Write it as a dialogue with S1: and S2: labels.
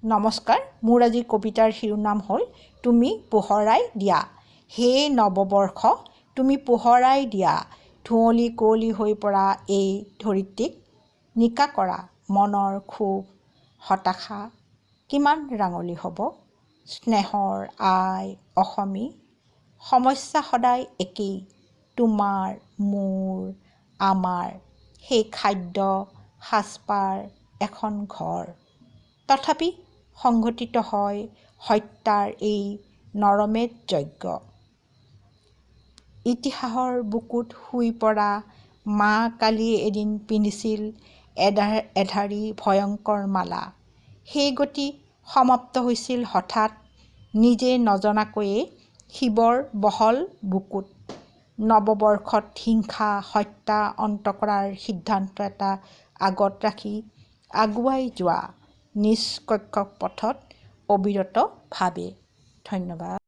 S1: নমস্কাৰ, মোৰ আজি কবিতাৰ শিৰোনাম হ'ল তুমি পোহৰাই দিয়া। হে নৱবৰ্ষ তুমি পোহৰাই দিয়া, ধুঁৱলি কুঁৱলী হৈ পৰা এই ধৰিত্ৰীক নিকা কৰা মনৰ ক্ষোভ হতাশা কিমান ৰাঙলী হ'ব। স্নেহৰ আই অসমী, সমস্যা সদায় একেই, তোমাৰ মোৰ আমাৰ, সেই খাদ্য সাজপাৰ এখন ঘৰ। তথাপি সংঘটিত হয় হত্যাৰ এই নৰমেধ যজ্ঞ। ইতিহাসৰ বুকুত শুই পৰা মা কালিয়ে এদিন পিন্ধিছিল এধাৰী ভয়ংকৰ মালা। সেই গতি সমাপ্ত হৈছিল হঠাৎ, নিজে নজনাকৈয়ে শিৱৰ বহল বুকুত। নৱবৰ্ষত হিংসা হত্যা অন্ত কৰাৰ সিদ্ধান্ত এটা আগত ৰাখি আগুৱাই যোৱা নিষ্কক্ষ পথত অবিৰতভাৱে। ধন্যবাদ।